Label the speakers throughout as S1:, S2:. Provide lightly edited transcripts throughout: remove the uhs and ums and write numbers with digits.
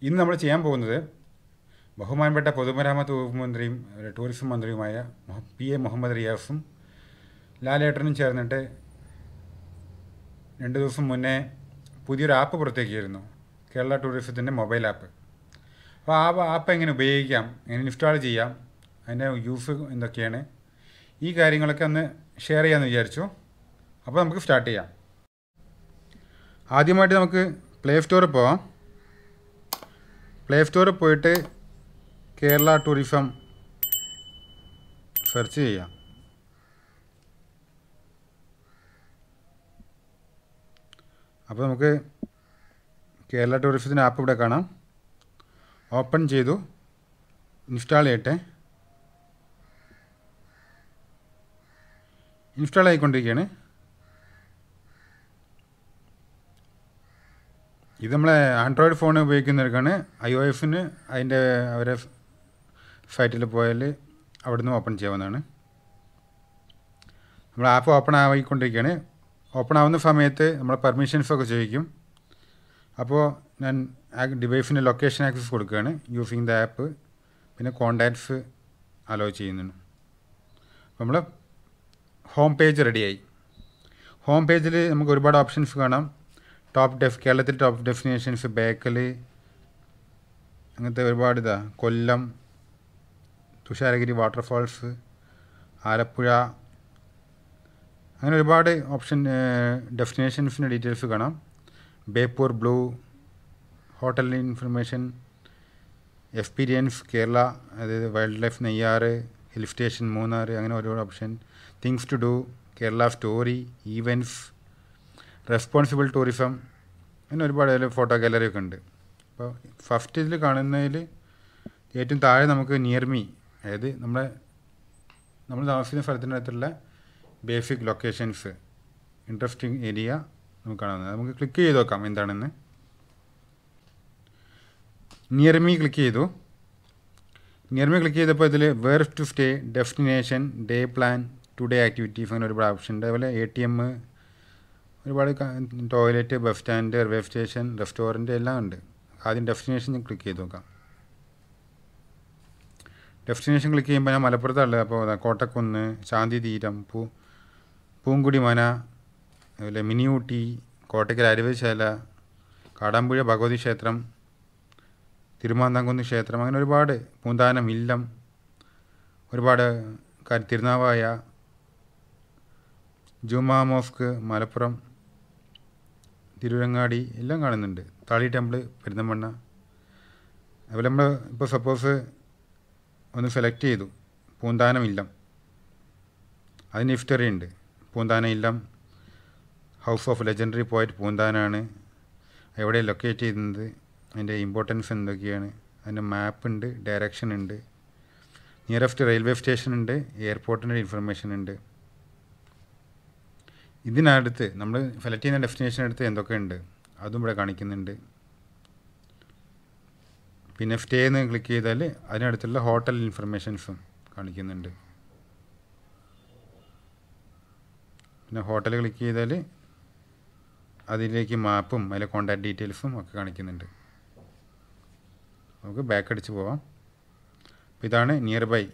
S1: ഇന്ന് നമ്മൾ ചെയ്യാൻ പോകുന്നത് ബഹുമാനപ്പെട്ട പൊതുമരാമത്ത് വകുപ്പ് മന്ത്രിയും ടൂറിസം മന്ത്രിയുമായ പി എ മുഹമ്മദ് റിയാസും ലാലേട്ടനും ചേർന്നിട്ട് 2 ദിവസം മുന്നേ പുതിയൊരു ആപ്പ് പുറത്തേക്കിയിരുന്നു, കേരള ടൂറിസത്തിൻ്റെ മൊബൈൽ ആപ്പ്. അപ്പോൾ ആ ആപ്പ് എങ്ങനെ ഉപയോഗിക്കാം, എങ്ങനെ ഇൻസ്റ്റാൾ ചെയ്യാം, അതിൻ്റെ യൂസ് എന്തൊക്കെയാണ്, ഈ കാര്യങ്ങളൊക്കെ ഒന്ന് ഷെയർ ചെയ്യാമെന്ന് വിചാരിച്ചു. അപ്പോൾ നമുക്ക് സ്റ്റാർട്ട് ചെയ്യാം. ആദ്യമായിട്ട് നമുക്ക് പ്ലേ സ്റ്റോറിൽ പോവാം. പ്ലേ സ്റ്റോറിൽ പോയിട്ട് കേരള ടൂറിസം സെർച്ച് ചെയ്യാം. അപ്പോൾ നമുക്ക് കേരള ടൂറിസത്തിൻ്റെ ആപ്പ് ഇവിടെ കാണാം. ഓപ്പൺ ചെയ്തു, ഇൻസ്റ്റാൾ ചെയ്യട്ടെ. ഇൻസ്റ്റാൾ ആയിക്കൊണ്ടിരിക്കുകയാണ്. ഇത് നമ്മളെ ആൻഡ്രോയിഡ് ഫോൺ ഉപയോഗിക്കുന്നവർക്കാണ്. iOS-ന് അതിൻ്റെ അവരെ സൈറ്റിൽ പോയാൽ അവിടെ നിന്ന് ഓപ്പൺ ചെയ്യാവുന്നതാണ്. നമ്മൾ ആപ്പ് ഓപ്പൺ ആയിക്കൊണ്ടിരിക്കുകയാണ്. ഓപ്പൺ ആവുന്ന സമയത്ത് നമ്മളെ പെർമിഷൻസൊക്കെ ചോദിക്കും. അപ്പോൾ ഞാൻ ഡിവൈസിൻ്റെ ലൊക്കേഷൻ ആക്സസ് കൊടുക്കുകയാണ് യൂസിങ് ദ ആപ്പ്. പിന്നെ കോണ്ടാക്ട്സ് അലോ ചെയ്യുന്നുണ്ട്. അപ്പോൾ നമ്മൾ ഹോം പേജ് റെഡിയായി. ഹോം പേജിൽ നമുക്ക് ഒരുപാട് ഓപ്ഷൻസ് കാണാം. കേരളത്തിൽ ടോപ്പ് ഡെസ്റ്റിനേഷൻസ്, ബേക്കൽ, അങ്ങനത്തെ ഒരുപാട് കൊല്ലം, തുഷാരഗിരി വാട്ടർഫാൾസ്, ആലപ്പുഴ, അങ്ങനെ ഒരുപാട് ഓപ്ഷൻ ഡെസ്റ്റിനേഷൻസിൻ്റെ ഡീറ്റെയിൽസ് കാണാം. Beypore blue, hotel information, experience Kerala, അതായത് wildlife Neyyar, hill station Munnar, അങ്ങനെ ഒരുപാട് option. Things to do, Kerala story, events, responsible tourism, അങ്ങനെ ഒരുപാട് അതിൽ ഫോട്ടോ ഗാലറി ഒക്കെ ഉണ്ട്. അപ്പോൾ ഫസ്റ്റ് ഇതിൽ കാണുന്നതിൽ ഏറ്റവും താഴെ നമുക്ക് നിയർ മീ, അതായത് നമ്മൾ താമസിക്കുന്ന സ്ഥലത്തിനകത്തുള്ള ബേസിക് ലൊക്കേഷൻസ്, ഇൻട്രസ്റ്റിംഗ് ഏരിയ നമുക്ക് കാണാവുന്നത്. നമുക്ക് ക്ലിക്ക് ചെയ്ത് നോക്കാം എന്താണെന്ന്. നിയർ മീ ക്ലിക്ക് ചെയ്തു. നിയർ മീ ക്ലിക്ക് ചെയ്തപ്പോൾ ഇതിൽ where to stay, destination, day plan, today activities, അങ്ങനെ ഒരുപാട് ഓപ്ഷൻ ഉണ്ട്. അതുപോലെ ATM, ഒരുപാട് toilet, bus stand, railway station, restaurant എല്ലാം ഉണ്ട്. ആദ്യം ഡെസ്റ്റിനേഷൻ ഞാൻ ക്ലിക്ക് ചെയ്ത് നോക്കാം. ഡെസ്റ്റിനേഷൻ ക്ലിക്ക് ചെയ്യുമ്പോൾ ഞാൻ മലപ്പുറത്തുള്ളത്. അപ്പോൾ കോട്ടക്കുന്ന്, ശാന്തി തീരം, പൂങ്കുടി മന, അതുപോലെ മിനി ഊട്ടി, കോട്ടയ്ക്കൽ അരുവിശാല, കാടാമ്പുഴ ഭഗവതി ക്ഷേത്രം, തിരുമാന്താംകുന്ന് ക്ഷേത്രം, അങ്ങനെ ഒരുപാട്, പൂന്താനം ഇല്ലം, ഒരുപാട് തിരുനാവായ, ജുമാ മോസ്ക് മലപ്പുറം, തിരുവരങ്ങാടി എല്ലാം കാണുന്നുണ്ട്. താളി ടെമ്പിൾ പെരിന്തൽമണ്ണ. അതുപോലെ നമ്മൾ ഇപ്പോൾ സപ്പോസ് ഒന്ന് സെലക്ട് ചെയ്തു പൂന്താനം ഇല്ലം, അതിന് ഹിസ്റ്ററി ഉണ്ട്. പൂന്താനം ഇല്ലം ഹൗസ് ഓഫ് ലെജൻഡറി പോയറ്റ് പൂന്താനാണ്. എവിടെ ലൊക്കേറ്റ് ചെയ്യുന്നത്, അതിൻ്റെ ഇമ്പോർട്ടൻസ് എന്തൊക്കെയാണ്, അതിൻ്റെ മാപ്പ് ഉണ്ട്, ഡയറക്ഷൻ ഉണ്ട്, നിയറസ്റ്റ് റെയിൽവേ സ്റ്റേഷൻ ഉണ്ട്, എയർപോർട്ടിൻ്റെ ഇൻഫർമേഷൻ ഉണ്ട്. ഇതിനടുത്ത് നമ്മൾ സെലക്ട് ചെയ്യുന്ന ഡെസ്റ്റിനേഷനടുത്ത് എന്തൊക്കെ ഉണ്ട് അതും ഇവിടെ കാണിക്കുന്നുണ്ട്. പിന്നെ സ്റ്റേ എന്ന് ക്ലിക്ക് ചെയ്താൽ അതിനടുത്തുള്ള ഹോട്ടൽ ഇൻഫർമേഷൻസും കാണിക്കുന്നുണ്ട്. പിന്നെ ഹോട്ടൽ ക്ലിക്ക് ചെയ്താൽ അതിലേക്ക് മാപ്പും അതിലെ കോൺടാക്ട് ഡീറ്റെയിൽസും ഒക്കെ കാണിക്കുന്നുണ്ട്. നമുക്ക് ബാക്ക് അടിച്ച് പോവാം. അപ്പോൾ ഇതാണ് നിയർ ബൈ.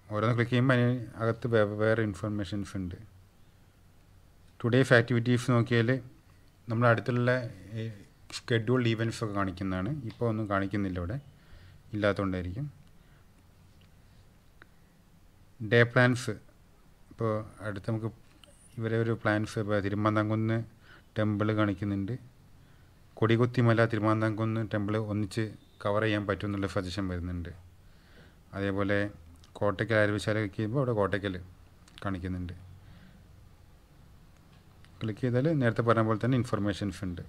S1: ഓരോന്ന് ക്ലിക്ക് ചെയ്യുമ്പോൾ അതിന് അകത്ത് വേറെ ഇൻഫർമേഷൻസ് ഉണ്ട്. ടുഡേസ് ആക്ടിവിറ്റീസ് നോക്കിയാൽ നമ്മുടെ അടുത്തുള്ള ഷെഡ്യൂൾഡ് ഈവൻറ്റ്സ് ഒക്കെ കാണിക്കുന്നതാണ്. ഇപ്പോൾ ഒന്നും കാണിക്കുന്നില്ല, ഇവിടെ ഇല്ലാത്തതുകൊണ്ടായിരിക്കും. ഡേ പ്ലാൻസ്, ഇപ്പോൾ അടുത്ത് നമുക്ക് ഇവരെ ഒരു പ്ലാൻസ്, ഇപ്പോൾ തിരുമാന്താംകുന്ന് ടെമ്പിൾ കാണിക്കുന്നുണ്ട്. കൊടികുത്തിമല, തിരുമാന്താംകുന്ന് ടെമ്പിൾ ഒന്നിച്ച് കവർ ചെയ്യാൻ പറ്റും എന്നുള്ള സജഷൻ വരുന്നുണ്ട്. അതേപോലെ കോട്ടയ്ക്കൽ അരുവിശാല ക്ലിക്ക് ചെയ്യുമ്പോൾ അവിടെ കോട്ടയ്ക്കൽ കാണിക്കുന്നുണ്ട്. ക്ലിക്ക് ചെയ്താൽ നേരത്തെ പറഞ്ഞ പോലെ തന്നെ ഇൻഫർമേഷൻസ് ഉണ്ട്.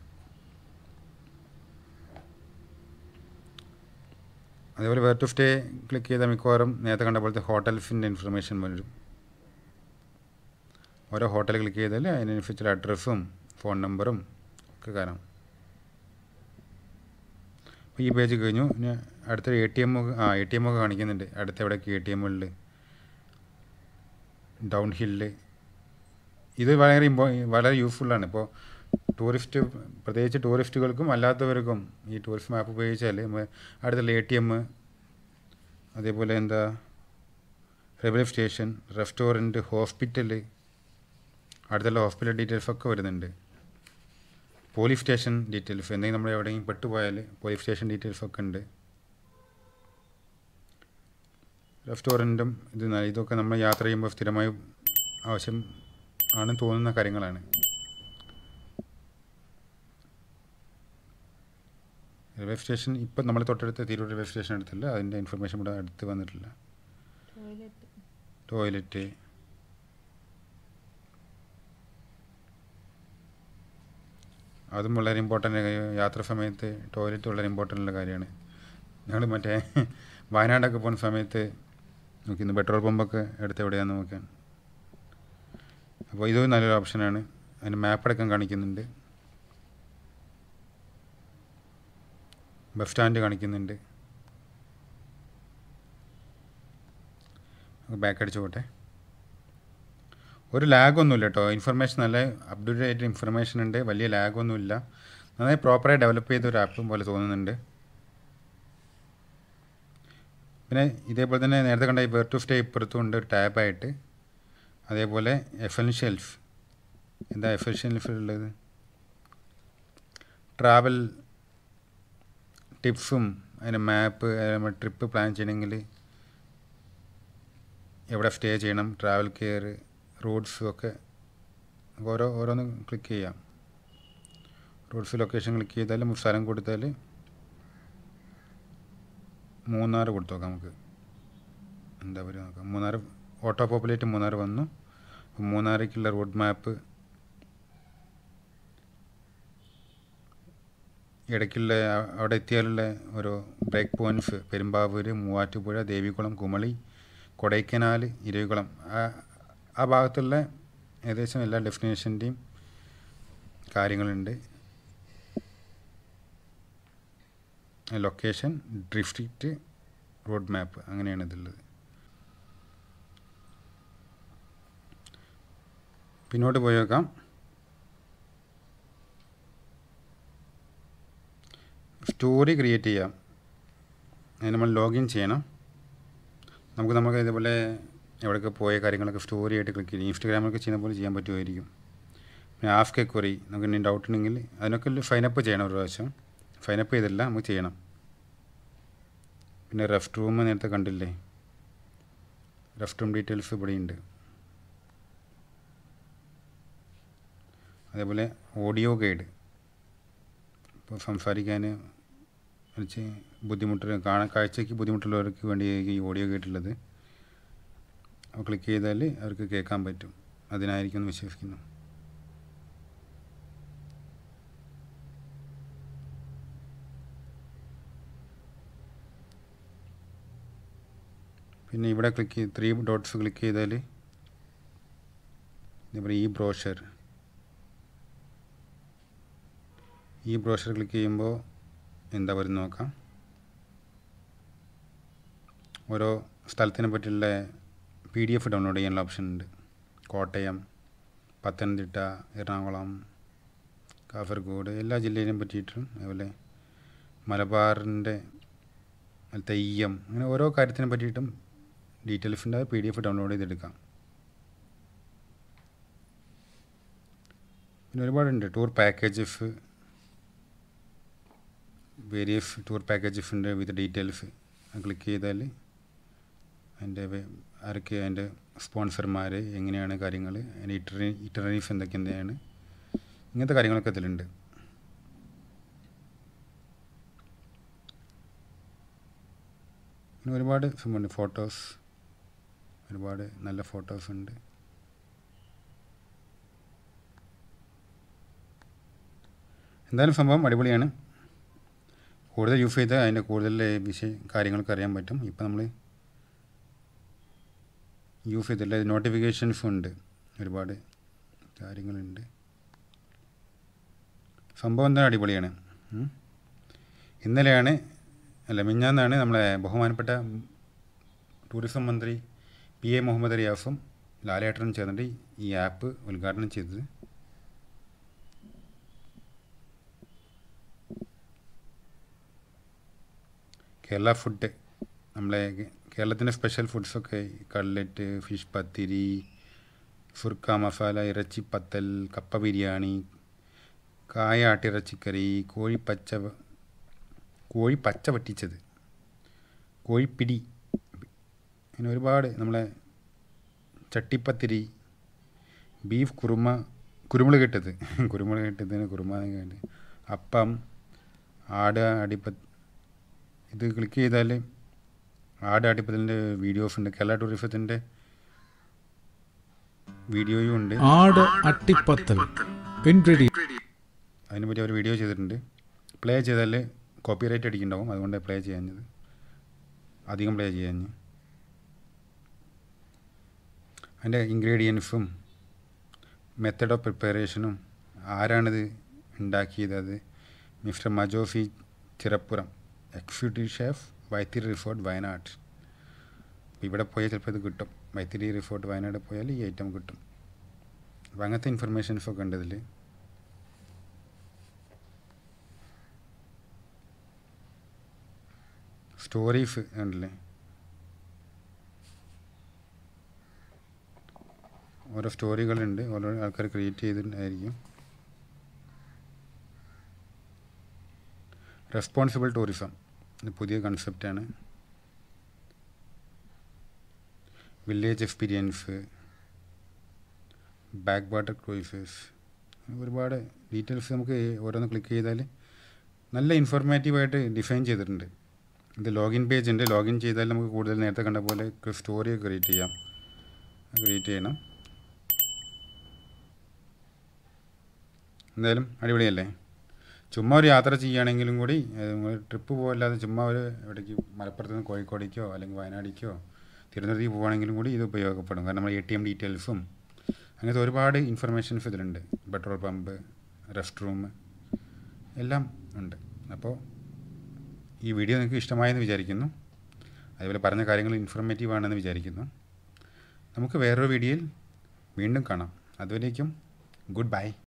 S1: അതേപോലെ വേർ ടു സ്റ്റേ ക്ലിക്ക് ചെയ്താൽ മിക്കവാറും നേരത്തെ കണ്ട പോലത്തെ ഹോട്ടൽസിൻ്റെ ഇൻഫർമേഷൻ വരും. ഓരോ ഹോട്ടൽ ക്ലിക്ക് ചെയ്താൽ അതിനനുസരിച്ചുള്ള അഡ്രസ്സും ഫോൺ നമ്പറും ഒക്കെ കാണാം. അപ്പോൾ ഈ പേജ് കഴിഞ്ഞു. ഇനി അടുത്ത ATM ഒക്കെ കാണിക്കുന്നുണ്ട്. അടുത്ത എവിടെയൊക്കെ ATM ഉണ്ട്, ഡൗൺ ഹില്ല്. ഇത് വളരെ യൂസ്ഫുള്ളാണ്. ഇപ്പോൾ ടൂറിസ്റ്റ് പ്രത്യേകിച്ച് ടൂറിസ്റ്റുകൾക്കും അല്ലാത്തവർക്കും ഈ ടൂറിസ്റ്റ് മാപ്പ് ഉപയോഗിച്ചാൽ അടുത്തുള്ള ATM, അതേപോലെ എന്താ റെയിൽവേ സ്റ്റേഷൻ, റെസ്റ്റോറൻറ്റ്, ഹോസ്പിറ്റൽ, അടുത്തുള്ള ഹോസ്പിറ്റൽ ഡീറ്റെയിൽസൊക്കെ വരുന്നുണ്ട്. പോലീസ് സ്റ്റേഷൻ ഡീറ്റെയിൽസ്, എന്തെങ്കിലും നമ്മൾ എവിടെയെങ്കിലും പെട്ടുപോയാൽ പോലീസ് സ്റ്റേഷൻ ഡീറ്റെയിൽസൊക്കെ ഉണ്ട്. റെസ്റ്റോറൻറ്റും ഇതൊക്കെ നമ്മൾ യാത്ര ചെയ്യുമ്പോൾ സ്ഥിരമായി ആവശ്യം ആണ് തോന്നുന്ന കാര്യങ്ങളാണ്. റെയിൽവേ സ്റ്റേഷൻ ഇപ്പം നമ്മൾ തൊട്ടടുത്ത് തിരൂർ റെയിൽവേ സ്റ്റേഷൻ അടുത്തില്ല, അതിൻ്റെ ഇൻഫർമേഷൻ ഇവിടെ അടുത്ത് വന്നിട്ടില്ല. ടോയ്ലറ്റ്, അതും വളരെ ഇമ്പോർട്ടൻ്റ്. യാത്രാ സമയത്ത് ടോയ്ലറ്റ് വളരെ ഇമ്പോർട്ടൻ്റ് ഉള്ള കാര്യമാണ്. ഞങ്ങൾ മറ്റേ വയനാടൊക്കെ പോകുന്ന സമയത്ത് നോക്കിയിരുന്നു, പെട്രോൾ പമ്പൊക്കെ അടുത്ത് എവിടെയാണെന്ന് നോക്കാൻ. അപ്പോൾ ഇതൊരു നല്ലൊരു ഓപ്ഷനാണ്. അതിന് മാപ്പടക്കം കാണിക്കുന്നുണ്ട്, ബസ് സ്റ്റാൻഡ് കാണിക്കുന്നുണ്ട്. ബാക്ക് അടിച്ചു പോട്ടെ. ഒരു ലാഗൊന്നുമില്ല കേട്ടോ, ഇൻഫർമേഷൻ നല്ല അപ്ഡേറ്റ് ആയിട്ട് ഇൻഫർമേഷൻ ഉണ്ട്, വലിയ ലാഗൊന്നുമില്ല. നന്നായി പ്രോപ്പറായി ഡെവലപ്പ് ചെയ്ത ഒരു ആപ്പും പോലെ തോന്നുന്നുണ്ട്. പിന്നെ ഇതേപോലെ തന്നെ നേരത്തെ കണ്ട ഈ വെയർ ടു സ്റ്റേ ഇപ്പുറത്തും ഉണ്ട് ഒരു ടാബായിട്ട്. അതേപോലെ എസെൻഷ്യൽസ്, എന്താ എസെൻഷ്യൽസ് ഉള്ളത്, ട്രാവൽ ടിപ്സും അതിൻ്റെ മാപ്പ്, ട്രിപ്പ് പ്ലാൻ ചെയ്യണമെങ്കിൽ എവിടെ സ്റ്റേ ചെയ്യണം, ട്രാവൽ കെയർ, റൂട്ട്സും ഒക്കെ ഓരോന്ന് ക്ലിക്ക് ചെയ്യാം. റൂട്ട്സ് ലൊക്കേഷൻ ക്ലിക്ക് ചെയ്താൽ സ്ഥലം കൊടുത്താൽ മൂന്നാർ കൊടുത്തു നോക്കാം. നമുക്ക് എന്താ പറയുക നോക്കാം. മൂന്നാർ ഓട്ടോ പോപ്പുലേറ്റ് മൂന്നാർ വന്നു. മൂന്നാറിലേക്കുള്ള റോഡ് മാപ്പ്, ഇടയ്ക്കുള്ള അവിടെ എത്തിയാലുള്ള ഓരോ ബ്രേക്ക് പോയിൻറ്റ്സ്, പെരുമ്പാവൂർ, മൂവാറ്റുപുഴ, ദേവികുളം, കുമളി, കൊടൈക്കനാൽ, ഇരവികുളം, ആ ഭാഗത്തുള്ള ഏകദേശം എല്ലാ ഡെസ്റ്റിനേഷൻ്റെയും കാര്യങ്ങളുണ്ട്. ലൊക്കേഷൻ, ഡിസ്ട്രിക്റ്റ്, റോഡ് മാപ്പ്, അങ്ങനെയാണ് ഇതുള്ളത്. പിന്നോട്ട് പോയി നോക്കാം. സ്റ്റോറി ക്രിയേറ്റ് ചെയ്യാം. അതിന് നമ്മൾ ലോഗിൻ ചെയ്യണം. നമുക്ക് ഇതേപോലെ എവിടെയൊക്കെ പോയ കാര്യങ്ങളൊക്കെ സ്റ്റോറി ആയിട്ട് ക്ലിക്ക് ചെയ്യും. ഇൻസ്റ്റാഗ്രാമിലൊക്കെ ചെയ്യുന്ന പോലെ ചെയ്യാൻ പറ്റുമായിരിക്കും. പിന്നെ ആസ്ക് എ ക്വറി, നമുക്ക് എന്തെങ്കിലും ഡൗട്ട് ഉണ്ടെങ്കിൽ അതിനൊക്കെ സൈനപ്പ് ചെയ്യണം. ഒരു പ്രാവശ്യം സൈനപ്പ് ചെയ്തില്ല, നമുക്ക് ചെയ്യണം. പിന്നെ റെസ്റ്റ് റൂം നേരത്തെ കണ്ടില്ലേ, റെസ്റ്റ് റൂം ഡീറ്റെയിൽസ് ഇവിടെയുണ്ട്. അതേപോലെ ഓഡിയോ ഗൈഡ്, ഇപ്പോൾ സംസാരിക്കാൻ കാഴ്ചയ്ക്ക് ബുദ്ധിമുട്ടുള്ളവർക്ക് വേണ്ടി ഈ ഓഡിയോ ഗൈഡുള്ളത്. അപ്പോൾ ക്ലിക്ക് ചെയ്താൽ അവർക്ക് കേൾക്കാൻ പറ്റും. അതിനായിരിക്കും എന്ന് വിശ്വസിക്കുന്നു. പിന്നെ ഇവിടെ ക്ലിക്ക് 3 ഡോട്ട്സ് ക്ലിക്ക് ചെയ്താൽ ഇതേപോലെ ഈ ബ്രോഷർ ക്ലിക്ക് ചെയ്യുമ്പോൾ എന്താ വരുന്നത് നോക്കാം. ഓരോ സ്ഥലത്തിനെ പറ്റിയുള്ള PDF ഡൗൺലോഡ് ചെയ്യാനുള്ള ഓപ്ഷൻ ഉണ്ട്. കോട്ടയം, പത്തനംതിട്ട, എറണാകുളം, കാസർഗോഡ്, എല്ലാ ജില്ലയിലും പറ്റിയിട്ടും, അതുപോലെ മലബാറിൻ്റെ തെയ്യം, അങ്ങനെ ഓരോ കാര്യത്തിനെ പറ്റിയിട്ടും ഡീറ്റെയിൽസിൻ്റെ PDF ഡൗൺലോഡ് ചെയ്തെടുക്കാം. പിന്നെ ഒരുപാടുണ്ട്. Tour packages, various tour packages ഉണ്ട് വിത്ത് ഡീറ്റെയിൽസ്. ക്ലിക്ക് ചെയ്താൽ അതിൻ്റെ സ്പോൺസർമാർ, എങ്ങനെയാണ് കാര്യങ്ങൾ, അതിൻ്റെ ഇറ്ററനീസ് എന്തൊക്കെയാണ്, ഇങ്ങനത്തെ കാര്യങ്ങളൊക്കെ ഇതിലുണ്ട്. പിന്നെ ഒരുപാട് സംഭവമുണ്ട്. ഫോട്ടോസ്, ഒരുപാട് നല്ല ഫോട്ടോസ് ഉണ്ട്. എന്തായാലും സംഭവം അടിപൊളിയാണ്. കൂടുതൽ യൂസ് ചെയ്താൽ അതിൻ്റെ കൂടുതൽ കാര്യങ്ങളൊക്കെ അറിയാൻ പറ്റും. ഇപ്പം നമ്മൾ യൂസ് ചെയ്തില്ല. നോട്ടിഫിക്കേഷൻസും ഉണ്ട്, ഒരുപാട് കാര്യങ്ങളുണ്ട്. സംഭവം എന്താ അടിപൊളിയാണ്. മിഞ്ഞാന്നാണ് നമ്മളെ ബഹുമാനപ്പെട്ട ടൂറിസം മന്ത്രി PA മുഹമ്മദ് റിയാസും ലാലേട്ടനും ചേർന്നിട്ട് ഈ ആപ്പ് ഉദ്ഘാടനം ചെയ്തത്. കേരള ഫുഡ്, നമ്മളെ കേരളത്തിൻ്റെ സ്പെഷ്യൽ ഫുഡ്സൊക്കെ കട്ലറ്റ്, ഫിഷ് പത്തിരി, സുർക്ക മസാല, ഇറച്ചി പത്തൽ, കപ്പ ബിരിയാണി, കായ ആട്ടിറച്ചിക്കറി, കോഴി പച്ച വറ്റിച്ചത്, കോഴിപ്പിടി, അങ്ങനെ ഒരുപാട്, നമ്മളെ ചട്ടിപ്പത്തിരി, ബീഫ് കുരുമുളക് ഇട്ടതിന് കുറുമ, അപ്പം, ആട് അടിപ്പത്ത്. ഇത് ക്ലിക്ക് ചെയ്താൽ ആട് അടിപ്പത്തിൻ്റെ വീഡിയോസ് ഉണ്ട്. കേരള ടൂറിസത്തിൻ്റെ വീഡിയോയും ഉണ്ട്.
S2: ആട് അട്ടിപ്പത്തൽ
S1: അതിനെപ്പറ്റി ഒരു വീഡിയോ ചെയ്തിട്ടുണ്ട്. പ്ലേ ചെയ്താൽ കോപ്പിറൈറ്റ് അടിക്കുന്നുണ്ടാവും, അതുകൊണ്ട് പ്ലേ ചെയ്യാഞ്ഞത്, അധികം പ്ലേ ചെയ്യാഞ്ഞ്. അതിൻ്റെ ഇൻഗ്രീഡിയൻസും മെത്തഡ് ഓഫ് പ്രിപ്പറേഷനും ആരാണിത് ഉണ്ടാക്കിയത്, അത് mister Majosi Chirappuram, executive chef, Vythiri resort, Wayanad. ഇവിടെ പോയാൽ ചിലപ്പോൾ ഇത് കിട്ടും. വൈത്തിരി റിസോർട്ട് വയനാട് പോയാൽ ഈ ഐറ്റം കിട്ടും. അപ്പോൾ അങ്ങനത്തെ ഇൻഫർമേഷൻസൊക്കെ ഉണ്ട് ഇതിൽ. സ്റ്റോറീസ് ഉണ്ടല്ലേ, ഓരോ സ്റ്റോറികളുണ്ട്, ഓരോ ആൾക്കാർ ക്രിയേറ്റ് ചെയ്തിട്ടുണ്ടായിരിക്കും. റെസ്പോൺസിബിൾ ടൂറിസം പുതിയ കൺസെപ്റ്റാണ്. Village experience, backwater cruises, ഒരുപാട് ഡീറ്റെയിൽസ് നമുക്ക് ഓരോന്ന് ക്ലിക്ക് ചെയ്താൽ നല്ല ഇൻഫോർമേറ്റീവായിട്ട് ഡിഫൈൻ ചെയ്തിട്ടുണ്ട്. ഇത് ലോഗിൻ പേജ് ഉണ്ട്. ലോഗിൻ ചെയ്താൽ നമുക്ക് കൂടുതൽ നേരത്തെ കണ്ട പോലെ സ്റ്റോറിയൊക്കെ ക്രിയേറ്റ് ചെയ്യണം. എന്തായാലും അടിപൊളിയല്ലേ. ചുമ്മാ ഒരു യാത്ര ചെയ്യുകയാണെങ്കിലും കൂടി, ട്രിപ്പ് പോകല്ലാതെ ചുമ്മാ ഒരു എവിടേക്ക് മലപ്പുറത്ത് നിന്ന് കോഴിക്കോടേക്കോ അല്ലെങ്കിൽ വയനാടേക്കോ തിരുവനന്തപുരത്തേക്ക് പോകുകയാണെങ്കിലും കൂടി ഇത് ഉപയോഗപ്പെടും. കാരണം നമ്മൾ ATM ഡീറ്റെയിൽസും അങ്ങനത്തെ ഒരുപാട് ഇൻഫർമേഷൻസ് ഇതിലുണ്ട്. പെട്രോൾ പമ്പ്, റെസ്റ്റ് റൂം എല്ലാം ഉണ്ട്. അപ്പോൾ ഈ വീഡിയോ നിങ്ങൾക്ക് ഇഷ്ടമായെന്ന് വിചാരിക്കുന്നു. അതുപോലെ പറഞ്ഞ കാര്യങ്ങൾ ഇൻഫോർമേറ്റീവ് ആണെന്ന് വിചാരിക്കുന്നു. നമുക്ക് വേറൊരു വീഡിയോയിൽ വീണ്ടും കാണാം. അതുവരേക്കും ഗുഡ് ബൈ.